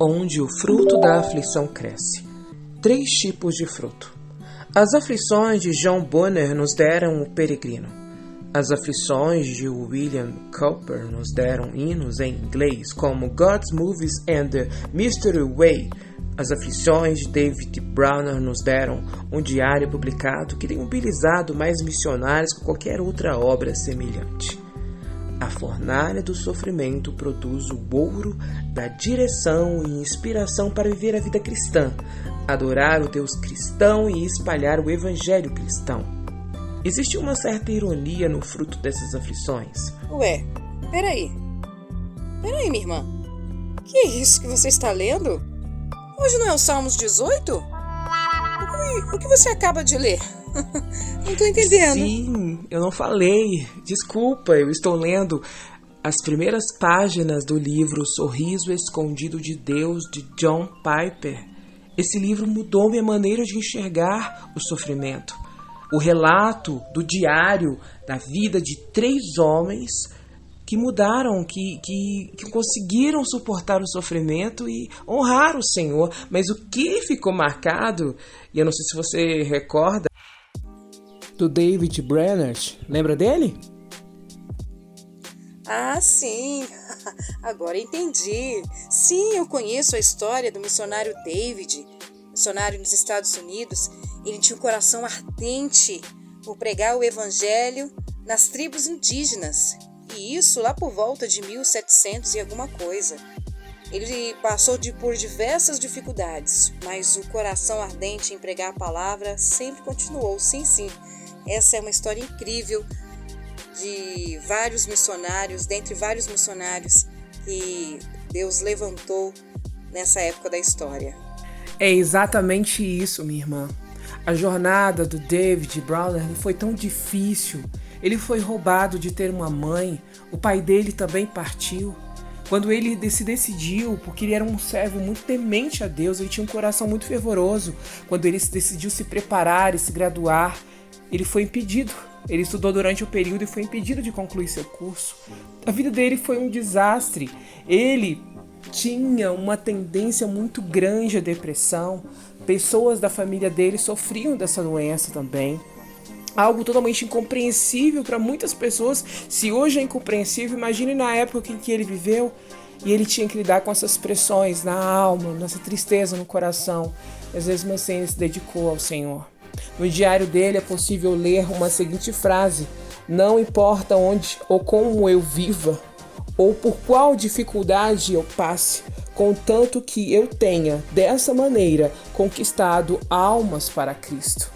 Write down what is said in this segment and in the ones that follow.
onde o fruto da aflição cresce. 3 tipos de fruto. As aflições de John Bunyan nos deram o peregrino. As aflições de William Cowper nos deram hinos em inglês, como God's Movies and the Mystery Way. As aflições de David Browner nos deram um diário publicado que tem mobilizado mais missionários que qualquer outra obra semelhante. A fornalha do sofrimento produz o ouro da direção e inspiração para viver a vida cristã, adorar o Deus cristão e espalhar o evangelho cristão. Existe uma certa ironia no fruto dessas aflições. Ué, peraí, minha irmã. Que é isso que você está lendo? Hoje não é o Salmos 18? O que você acaba de ler? Não estou entendendo. Sim, eu não falei. Desculpa, eu estou lendo as primeiras páginas do livro Sorriso Escondido de Deus, de John Piper. Esse livro mudou minha maneira de enxergar o sofrimento. O relato do diário da vida de 3 homens que mudaram, que conseguiram suportar o sofrimento e honrar o Senhor. Mas o que ficou marcado, e eu não sei se você recorda, do David Brenner, lembra dele? Ah, sim, agora entendi. Sim, eu conheço a história do missionário David, missionário nos Estados Unidos. Ele tinha um coração ardente por pregar o evangelho nas tribos indígenas. E isso lá por volta de 1700 e alguma coisa. Ele passou por diversas dificuldades, mas o coração ardente em pregar a palavra sempre continuou. Sim, sim. Essa é uma história incrível de vários missionários, dentre vários missionários que Deus levantou nessa época da história. É exatamente isso, minha irmã. A jornada do David Browner não foi tão difícil. Ele foi roubado de ter uma mãe, o pai dele também partiu. Quando ele se decidiu, porque ele era um servo muito temente a Deus, ele tinha um coração muito fervoroso. Quando ele decidiu se preparar e se graduar, ele foi impedido. Ele estudou durante o período e foi impedido de concluir seu curso. A vida dele foi um desastre. Ele tinha uma tendência muito grande à depressão. Pessoas da família dele sofriam dessa doença também. Algo totalmente incompreensível para muitas pessoas. Se hoje é incompreensível, imagine na época em que ele viveu. E ele tinha que lidar com essas pressões na alma, nessa tristeza no coração. Às vezes, mas assim, ele se dedicou ao Senhor. No diário dele é possível ler uma seguinte frase: não importa onde ou como eu viva, ou por qual dificuldade eu passe, contanto que eu tenha, dessa maneira, conquistado almas para Cristo.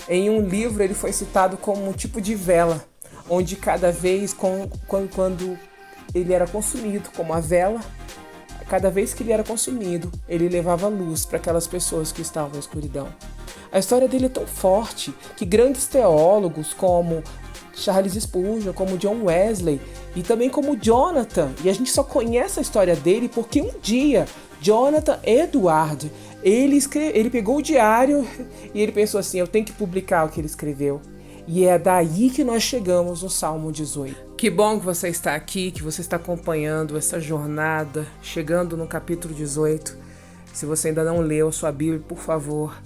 Em um livro ele foi citado como um tipo de vela, onde cada vez quando ele era consumido, como a vela, cada vez que ele era consumido, ele levava luz para aquelas pessoas que estavam na escuridão. A história dele é tão forte que grandes teólogos como Charles Spurgeon, como John Wesley e também como Jonathan, e a gente só conhece a história dele porque um dia Jonathan Edwards, ele pegou o diário e ele pensou assim: eu tenho que publicar o que ele escreveu. E é daí que nós chegamos no Salmo 18. Que bom que você está aqui, que você está acompanhando essa jornada, chegando no capítulo 18. Se você ainda não leu a sua Bíblia, por favor,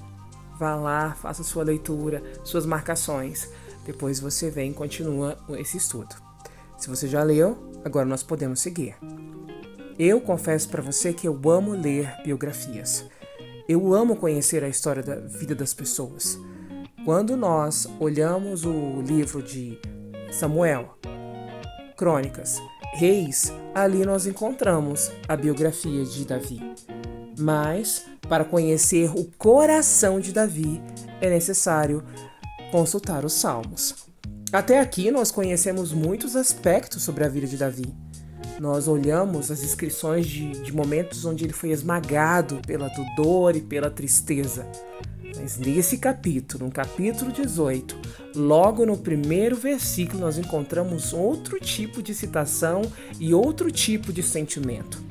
vá lá, faça sua leitura, suas marcações. Depois você vem e continua esse estudo. Se você já leu, agora nós podemos seguir. Eu confesso para você que eu amo ler biografias. Eu amo conhecer a história da vida das pessoas. Quando nós olhamos o livro de Samuel, Crônicas, Reis, ali nós encontramos a biografia de Davi. Mas, para conhecer o coração de Davi, é necessário consultar os Salmos. Até aqui nós conhecemos muitos aspectos sobre a vida de Davi. Nós olhamos as descrições de momentos onde ele foi esmagado pela dor e pela tristeza. Mas nesse capítulo, no capítulo 18, logo no primeiro versículo, nós encontramos outro tipo de citação e outro tipo de sentimento.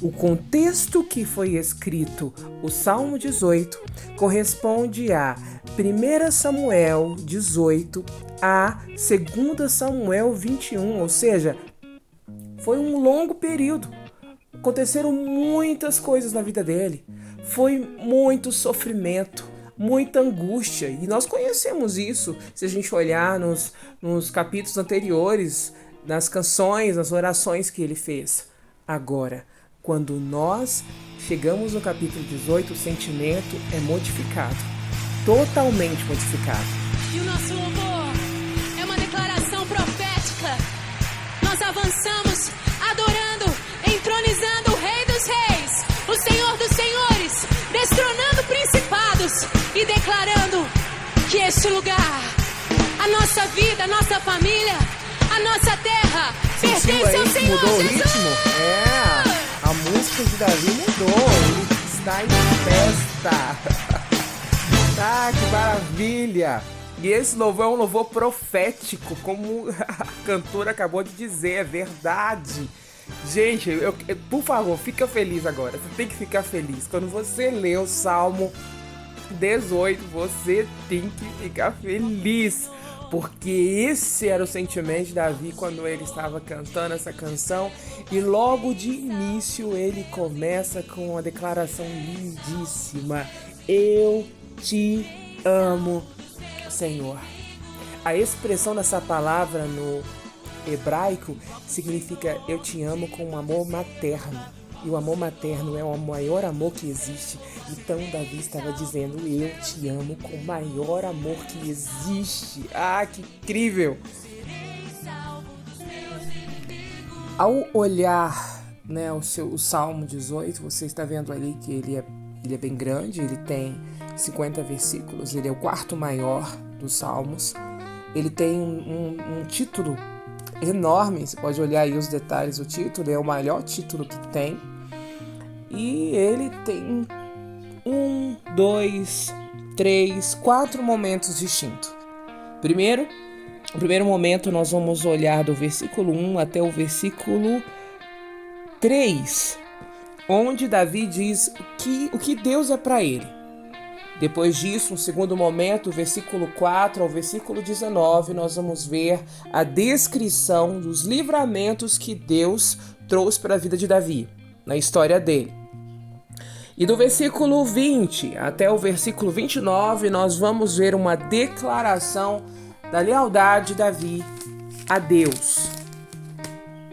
O contexto que foi escrito o Salmo 18 corresponde a 1 Samuel 18 a 2 Samuel 21, ou seja, foi um longo período Aconteceram muitas coisas na vida dele. Foi muito sofrimento, muita angústia. E nós conhecemos isso se a gente olhar nos capítulos anteriores, nas canções, nas orações que ele fez. Agora, quando nós chegamos no capítulo 18, o sentimento é modificado. Totalmente modificado. E o nosso louvor é uma declaração profética. Nós avançamos adorando, entronizando o Rei dos Reis, o Senhor dos Senhores, destronando principados e declarando que este lugar, a nossa vida, a nossa família, a nossa terra, pertence ao Senhor mudou o Jesus. ritmo? A música de Davi mudou, ele está em festa. Ah, que maravilha! E esse louvor é um louvor profético, como a cantora acabou de dizer, é verdade. Gente, por favor, fica feliz agora. Você tem que ficar feliz. Quando você lê o Salmo 18, você tem que ficar feliz. Porque esse era o sentimento de Davi quando ele estava cantando essa canção. E logo de início ele começa com uma declaração lindíssima. Eu te amo, Senhor. A expressão dessa palavra no hebraico significa eu te amo com um amor materno. E o amor materno é o maior amor que existe. Então Davi estava dizendo, eu te amo com o maior amor que existe. Ah, que incrível! Ao olhar, né, o Salmo 18, você está vendo ali que ele é bem grande, ele tem 50 versículos, ele é o quarto maior dos Salmos. Ele tem um título enorme, você pode olhar aí os detalhes do título, é o maior título que tem. E ele tem 1, 2, 3, 4 momentos distintos. O primeiro momento nós vamos olhar do versículo 1 até o versículo 3, onde Davi diz o que Deus é para ele. Depois disso, no segundo momento, do versículo 4 ao versículo 19, nós vamos ver a descrição dos livramentos que Deus trouxe para a vida de Davi, na história dele. E do versículo 20 até o versículo 29, nós vamos ver uma declaração da lealdade de Davi a Deus.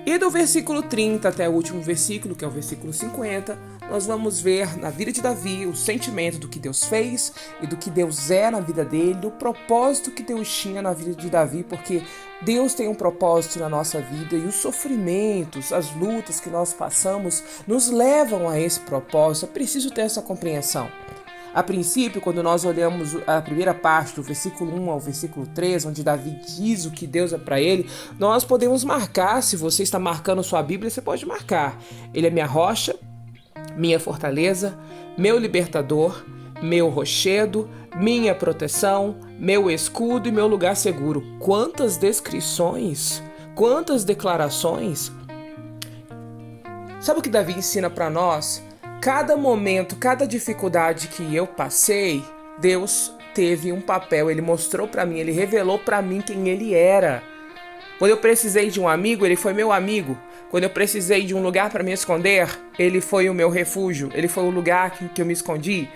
E do versículo 30 até o último versículo, que é o versículo 50, nós vamos ver na vida de Davi o sentimento do que Deus fez e do que Deus é na vida dele, do propósito que Deus tinha na vida de Davi, porque Deus tem um propósito na nossa vida e os sofrimentos, as lutas que nós passamos nos levam a esse propósito. É preciso ter essa compreensão. A princípio, quando nós olhamos a primeira parte do versículo 1 ao versículo 3, onde Davi diz o que Deus é para ele, nós podemos marcar, se você está marcando sua Bíblia, você pode marcar. Ele é minha rocha, minha fortaleza, meu libertador, meu rochedo, minha proteção, meu escudo e meu lugar seguro. Quantas descrições, quantas declarações. Sabe o que Davi ensina para nós? Cada momento, cada dificuldade que eu passei, Deus teve um papel, Ele mostrou para mim, Ele revelou para mim quem Ele era. Quando eu precisei de um amigo, Ele foi meu amigo. Quando eu precisei de um lugar para me esconder, Ele foi o meu refúgio, Ele foi o lugar que eu me escondi.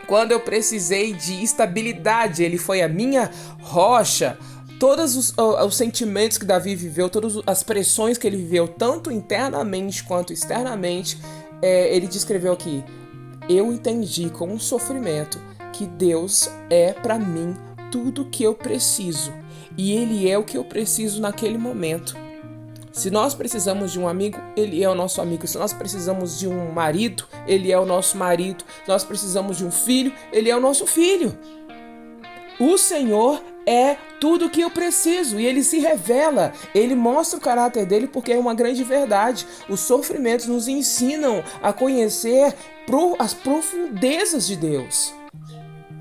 Quando eu precisei de estabilidade, Ele foi a minha rocha. Todos os sentimentos que Davi viveu, todas as pressões que ele viveu, tanto internamente quanto externamente, ele descreveu aqui: eu entendi com um sofrimento que Deus é para mim tudo o que eu preciso. E Ele é o que eu preciso naquele momento. Se nós precisamos de um amigo, Ele é o nosso amigo. Se nós precisamos de um marido, Ele é o nosso marido. Se nós precisamos de um filho, Ele é o nosso filho. O Senhor é tudo o que eu preciso e Ele se revela, Ele mostra o caráter dEle porque é uma grande verdade. Os sofrimentos nos ensinam a conhecer as profundezas de Deus.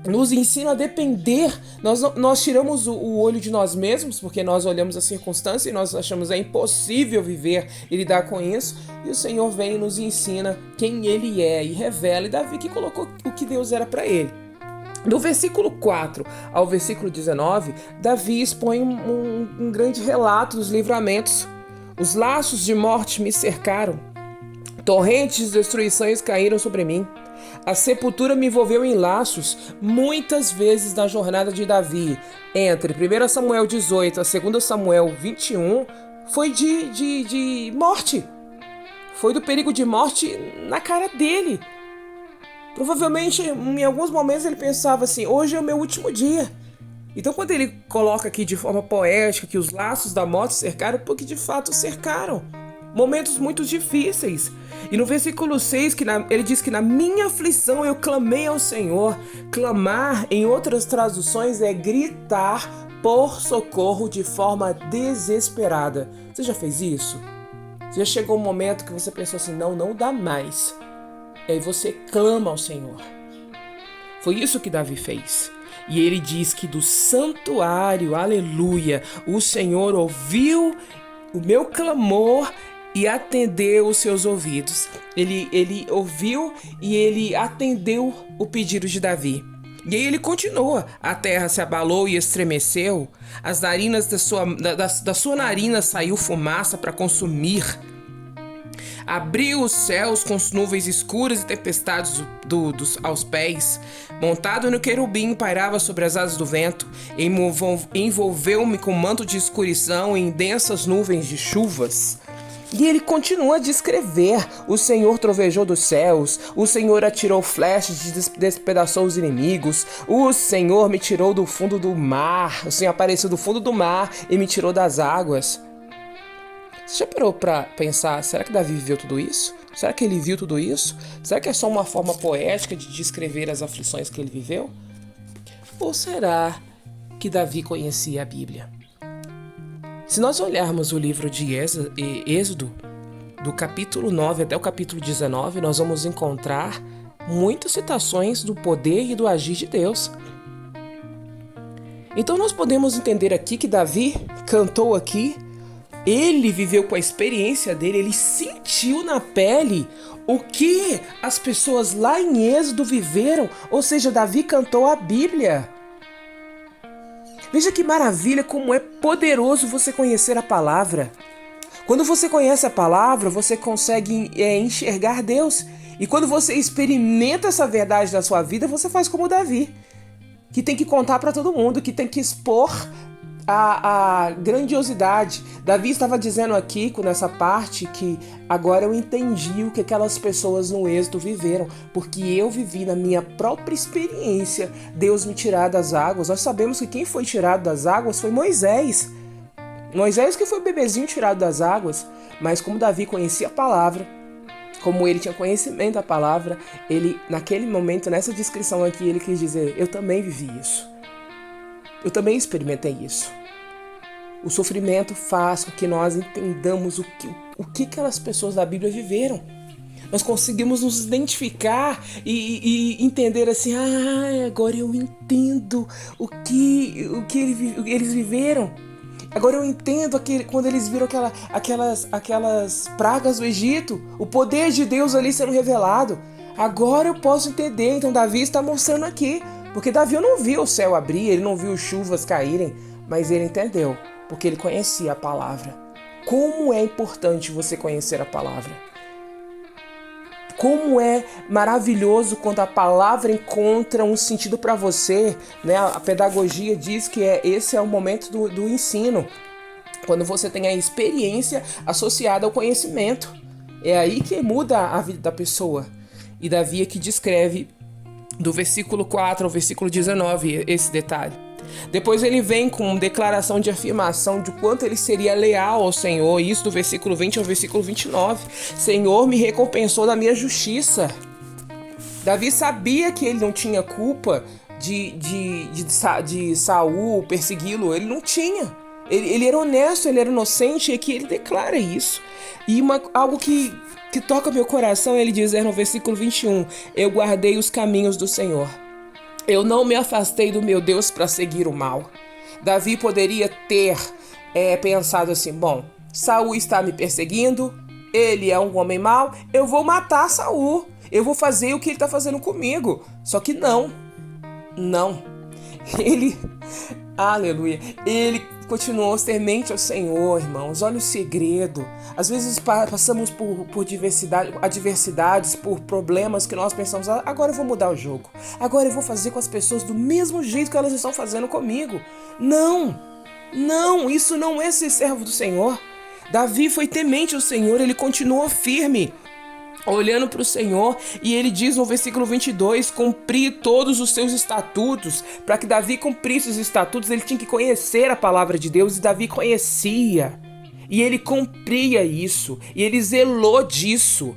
Nos ensina a depender. Nós tiramos o olho de nós mesmos porque nós olhamos a circunstância e nós achamos impossível viver e lidar com isso. E o Senhor vem e nos ensina quem Ele é e revela. E Davi que colocou o que Deus era para ele. Do versículo 4 ao versículo 19, Davi expõe um grande relato dos livramentos. Os laços de morte me cercaram. Torrentes de destruições caíram sobre mim. A sepultura me envolveu em laços. Muitas vezes na jornada de Davi, entre 1 Samuel 18 a 2 Samuel 21, foi de morte. Foi do perigo de morte na cara dele. Provavelmente, em alguns momentos, ele pensava assim, hoje é o meu último dia. Então, quando ele coloca aqui de forma poética que os laços da morte cercaram, porque de fato cercaram. Momentos muito difíceis. E no versículo 6, ele diz que na minha aflição eu clamei ao Senhor. Clamar, em outras traduções, é gritar por socorro de forma desesperada. Você já fez isso? Você já chegou um momento que você pensou assim, não dá mais. E aí você clama ao Senhor. Foi isso que Davi fez. E ele diz que do santuário, aleluia, o Senhor ouviu o meu clamor e atendeu os seus ouvidos. Ele ouviu e ele atendeu o pedido de Davi. E aí ele continua. A terra se abalou e estremeceu. As narinas da sua narina saiu fumaça para consumir. Abriu os céus com nuvens escuras e tempestades aos pés. Montado no querubim, pairava sobre as asas do vento. Envolveu-me com manto de escuridão em densas nuvens de chuvas. E ele continua a descrever. O Senhor trovejou dos céus. O Senhor atirou flechas e despedaçou os inimigos. O Senhor me tirou do fundo do mar. O Senhor apareceu do fundo do mar e me tirou das águas. Você já parou para pensar, será que Davi viveu tudo isso? Será que ele viu tudo isso? Será que é só uma forma poética de descrever as aflições que ele viveu? Ou será que Davi conhecia a Bíblia? Se nós olharmos o livro de Êxodo, do capítulo 9 até o capítulo 19, nós vamos encontrar muitas citações do poder e do agir de Deus. Então nós podemos entender aqui que Davi cantou aqui. Ele viveu com a experiência dele, ele sentiu na pele o que as pessoas lá em Êxodo viveram, ou seja, Davi cantou a Bíblia. Veja que maravilha, como é poderoso você conhecer a palavra. Quando você conhece a palavra, você consegue enxergar Deus. E quando você experimenta essa verdade na sua vida, você faz como Davi, que tem que contar para todo mundo, que tem que expor a grandiosidade. Davi estava dizendo aqui, nessa parte, que agora eu entendi o que aquelas pessoas no Êxodo viveram, porque eu vivi na minha própria experiência Deus me tirar das águas. Nós sabemos que quem foi tirado das águas foi Moisés. Moisés que foi o bebezinho tirado das águas, mas como Davi conhecia a palavra, como ele tinha conhecimento da palavra, ele, naquele momento, nessa descrição aqui, ele quis dizer, eu também vivi isso. Eu também experimentei isso. O sofrimento faz com que nós entendamos o que aquelas pessoas da Bíblia viveram. Nós conseguimos nos identificar e entender assim, agora eu entendo o que eles viveram. Agora eu entendo quando eles viram aquelas pragas do Egito, o poder de Deus ali sendo revelado. Agora eu posso entender. Então Davi está mostrando aqui. Porque Davi não viu o céu abrir, ele não viu chuvas caírem, mas ele entendeu, porque ele conhecia a palavra. Como é importante você conhecer a palavra. Como é maravilhoso quando a palavra encontra um sentido para você, né? A pedagogia diz que esse é o momento do ensino, quando você tem a experiência associada ao conhecimento. É aí que muda a vida da pessoa. E Davi aqui descreve do versículo 4 ao versículo 19, esse detalhe. Depois ele vem com declaração de afirmação de quanto ele seria leal ao Senhor, isso do versículo 20 ao versículo 29. Senhor me recompensou da minha justiça. Davi sabia que ele não tinha culpa de Saul persegui-lo, ele não tinha. Ele era honesto, ele era inocente, e aqui ele declara isso. E algo que toca meu coração, ele diz no versículo 21, eu guardei os caminhos do Senhor. Eu não me afastei do meu Deus para seguir o mal. Davi poderia ter pensado assim, bom, Saul está me perseguindo, ele é um homem mau, eu vou matar Saul, eu vou fazer o que ele está fazendo comigo. Só que não. Ele, aleluia, ele continuou temente ao Senhor, irmãos. Olha o segredo. Às vezes passamos por adversidades, por problemas que nós pensamos, agora eu vou mudar o jogo. Agora eu vou fazer com as pessoas do mesmo jeito que elas estão fazendo comigo. Não, isso não é ser servo do Senhor. Davi foi temente ao Senhor, ele continuou firme, olhando para o Senhor, e ele diz no versículo 22, cumprir todos os seus estatutos. Para que Davi cumprisse os estatutos, ele tinha que conhecer a palavra de Deus, e Davi conhecia, e ele cumpria isso, e ele zelou disso.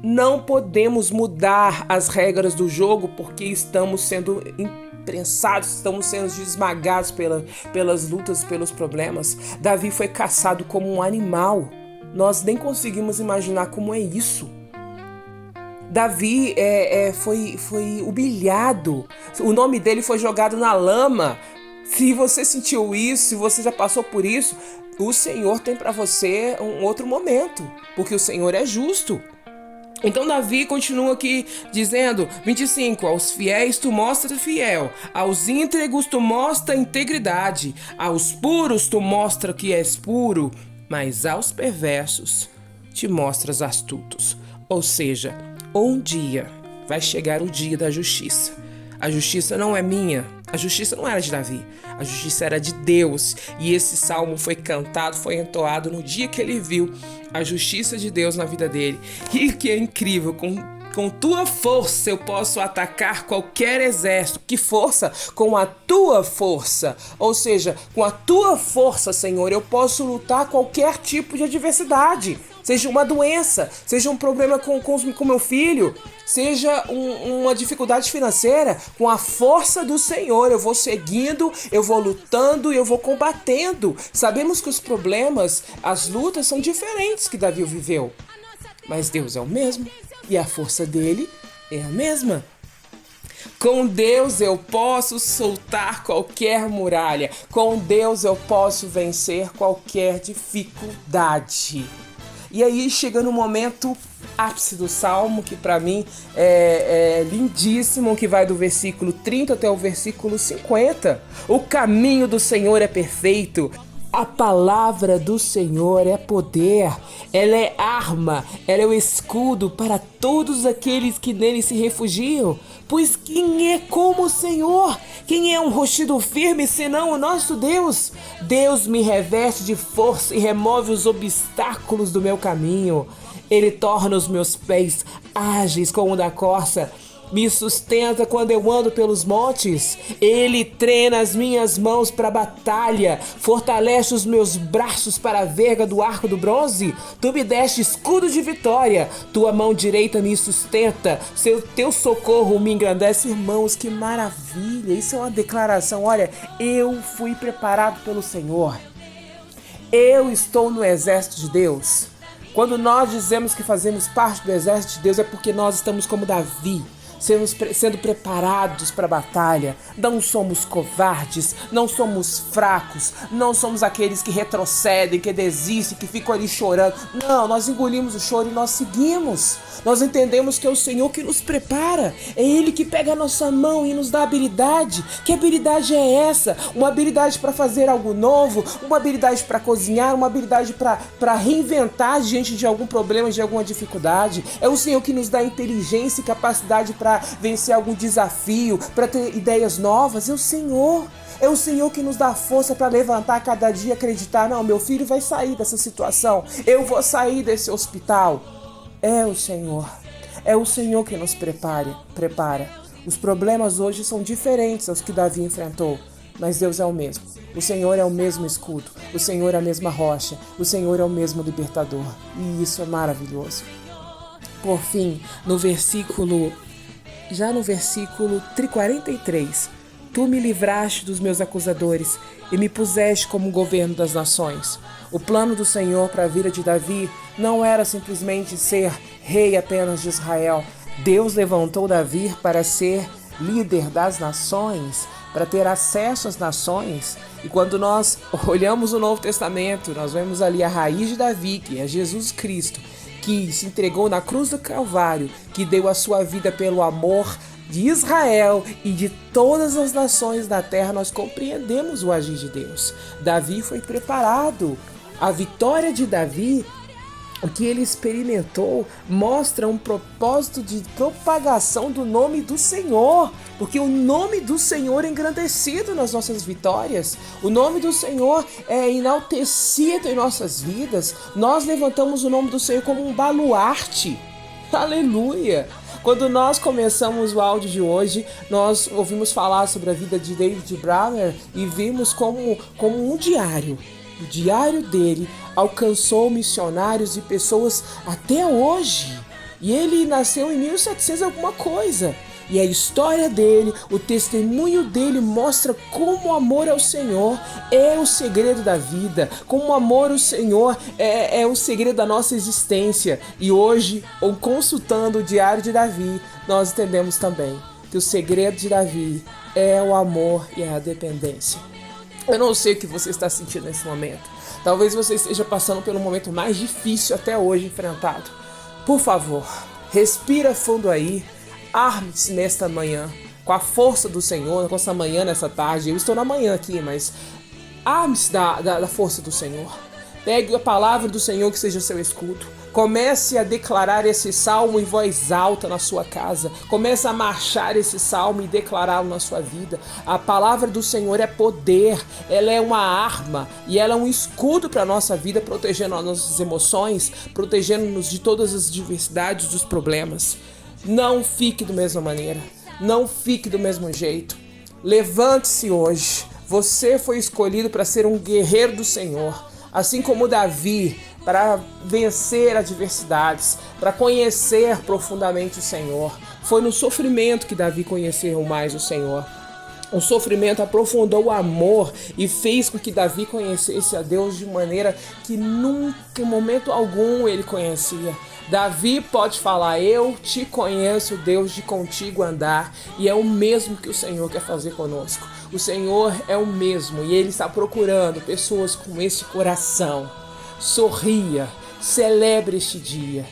Não podemos mudar as regras do jogo porque estamos sendo imprensados, estamos sendo esmagados pelas lutas, pelos problemas. Davi foi caçado como um animal. Nós nem conseguimos imaginar como é isso. Davi foi humilhado. O nome dele foi jogado na lama. Se você sentiu isso, se você já passou por isso, o Senhor tem para você um outro momento, porque o Senhor é justo. Então Davi continua aqui dizendo, 25, aos fiéis tu mostras fiel, aos íntegros tu mostra integridade, aos puros tu mostra que és puro, mas aos perversos te mostras astutos. Ou seja, um dia vai chegar o dia da justiça. A justiça não é minha, a justiça não era de Davi, a justiça era de Deus. E esse salmo foi cantado, foi entoado no dia que ele viu a justiça de Deus na vida dele. E que é incrível, com tua força eu posso atacar qualquer exército. Que força? Com a tua força. Ou seja, com a tua força, Senhor, eu posso lutar qualquer tipo de adversidade. Seja uma doença, seja um problema com meu filho, seja uma dificuldade financeira. Com a força do Senhor eu vou seguindo, eu vou lutando, eu vou combatendo. Sabemos que os problemas, as lutas são diferentes que Davi viveu, mas Deus é o mesmo e a força dele é a mesma. Com Deus eu posso soltar qualquer muralha, com Deus eu posso vencer qualquer dificuldade. E aí chega no momento ápice do Salmo, que para mim é lindíssimo, que vai do versículo 30 até o versículo 50. O caminho do Senhor é perfeito. A palavra do Senhor é poder, ela é arma, ela é o escudo para todos aqueles que nele se refugiam. Pois quem é como o Senhor? Quem é um rochedo firme senão o nosso Deus? Deus me reveste de força e remove os obstáculos do meu caminho. Ele torna os meus pés ágeis como o da corça. Me sustenta quando eu ando pelos montes. Ele treina as minhas mãos para a batalha. Fortalece os meus braços para a verga do arco do bronze. Tu me deste escudo de vitória. Tua mão direita me sustenta. Teu socorro me engrandece. Irmãos, que maravilha. Isso é uma declaração. Olha, eu fui preparado pelo Senhor. Eu estou no exército de Deus. Quando nós dizemos que fazemos parte do exército de Deus, é porque nós estamos como Davi, sendo preparados para a batalha. Não somos covardes, não somos fracos, não somos aqueles que retrocedem, que desistem, que ficam ali chorando. Não, nós engolimos o choro e nós seguimos. Nós entendemos que é o Senhor que nos prepara, é Ele que pega a nossa mão e nos dá habilidade. Que habilidade é essa? Uma habilidade para fazer algo novo, uma habilidade para cozinhar, uma habilidade para reinventar diante de algum problema, de alguma dificuldade. É o Senhor que nos dá inteligência e capacidade para vencer algum desafio, para ter ideias novas. É o Senhor. É o Senhor que nos dá força para levantar cada dia e acreditar, não, meu filho vai sair dessa situação, eu vou sair desse hospital. É o Senhor que nos prepara. Os problemas hoje são diferentes aos que Davi enfrentou, mas Deus é o mesmo. O Senhor é o mesmo escudo, o Senhor é a mesma rocha, o Senhor é o mesmo libertador, e isso é maravilhoso. Por fim, no versículo 43, tu me livraste dos meus acusadores e me puseste como governo das nações. O plano do Senhor para a vida de Davi não era simplesmente ser rei apenas de Israel. Deus levantou Davi para ser líder das nações, para ter acesso às nações. E quando nós olhamos o Novo Testamento, nós vemos ali a raiz de Davi, que é Jesus Cristo, que se entregou na cruz do Calvário, que deu a sua vida pelo amor de Israel e de todas as nações da terra, nós compreendemos o agir de Deus. Davi foi preparado. A vitória de Davi, o que ele experimentou, mostra um propósito de propagação do nome do Senhor, porque o nome do Senhor é engrandecido nas nossas vitórias, o nome do Senhor é enaltecido em nossas vidas. Nós levantamos o nome do Senhor como um baluarte. Aleluia! Quando nós começamos o áudio de hoje, nós ouvimos falar sobre a vida de David Browner e vimos como um diário. O diário dele alcançou missionários e pessoas até hoje. E ele nasceu em 1700 alguma coisa. E a história dele, o testemunho dele mostra como o amor ao Senhor é o segredo da vida. Como o amor ao Senhor é o segredo da nossa existência. E hoje, consultando o diário de Davi, nós entendemos também que o segredo de Davi é o amor e a dependência. Eu não sei o que você está sentindo nesse momento. Talvez você esteja passando pelo momento mais difícil até hoje enfrentado. Por favor, respira fundo aí. Arme-se nesta manhã com a força do Senhor, com essa manhã, nessa tarde. Eu estou na manhã aqui, mas arme-se da força do Senhor. Pegue a palavra do Senhor que seja seu escudo. Comece a declarar esse salmo em voz alta na sua casa. Comece a marchar esse salmo e declará-lo na sua vida. A palavra do Senhor é poder, ela é uma arma e ela é um escudo para a nossa vida, protegendo as nossas emoções, protegendo-nos de todas as diversidades dos problemas. Não fique da mesma maneira, não fique do mesmo jeito. Levante-se hoje. Você foi escolhido para ser um guerreiro do Senhor, assim como Davi, para vencer adversidades, para conhecer profundamente o Senhor. Foi no sofrimento que Davi conheceu mais o Senhor. O sofrimento aprofundou o amor e fez com que Davi conhecesse a Deus de maneira que nunca, em momento algum, ele conhecia. Davi pode falar: eu te conheço, Deus, de contigo andar. E é o mesmo que o Senhor quer fazer conosco. O Senhor é o mesmo e Ele está procurando pessoas com esse coração. Sorria, celebre este dia.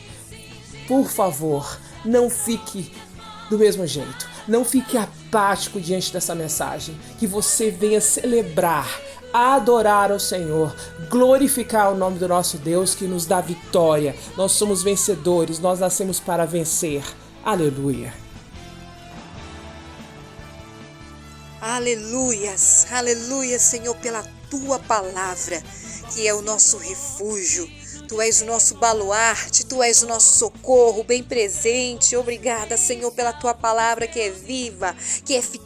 Por favor, não fique do mesmo jeito. Não fique apático diante dessa mensagem. Que você venha celebrar, adorar ao Senhor, glorificar o nome do nosso Deus que nos dá vitória. Nós somos vencedores, nós nascemos para vencer. Aleluia. Aleluias, aleluia, Senhor, pela Tua palavra, que é o nosso refúgio. Tu és o nosso baluarte, Tu és o nosso socorro bem presente. Obrigada, Senhor, pela Tua palavra que é viva, que é eficaz.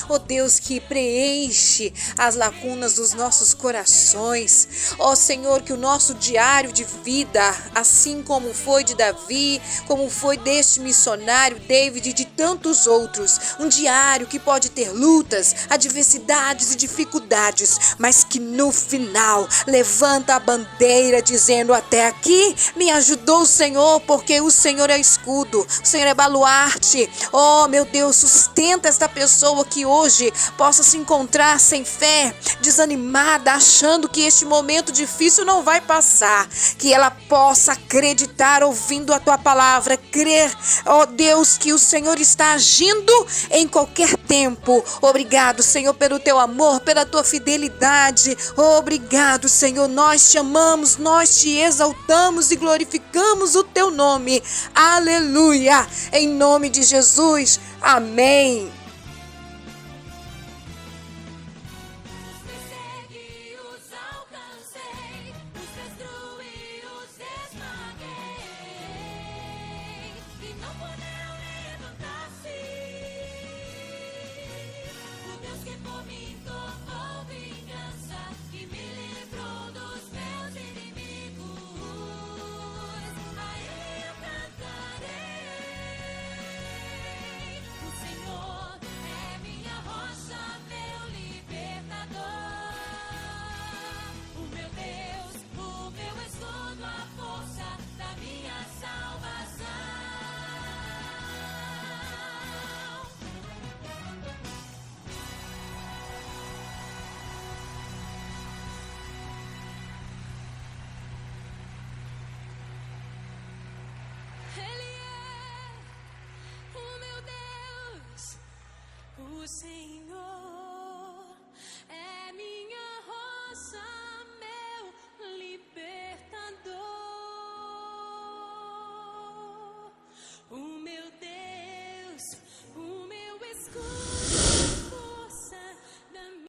Ó Deus, que preenche as lacunas dos nossos corações. Ó Senhor, que o nosso diário de vida, assim como foi de Davi, como foi deste missionário David e de tantos outros, um diário que pode ter lutas, adversidades e dificuldades, mas que no final levanta a bandeira dizendo: até aqui me ajudou o Senhor, porque o Senhor é escudo, o Senhor é baluarte. Oh meu Deus, sustenta esta pessoa que hoje possa se encontrar sem fé, desanimada, achando que este momento difícil não vai passar, que ela possa acreditar ouvindo a Tua palavra, crer, ó Deus, que o Senhor está agindo em qualquer tempo. Obrigado, Senhor, pelo Teu amor, pela Tua fidelidade. Obrigado, Senhor, nós te amamos, nós te exaltamos e glorificamos o Teu nome. Aleluia! Em nome de Jesus, amém. For me.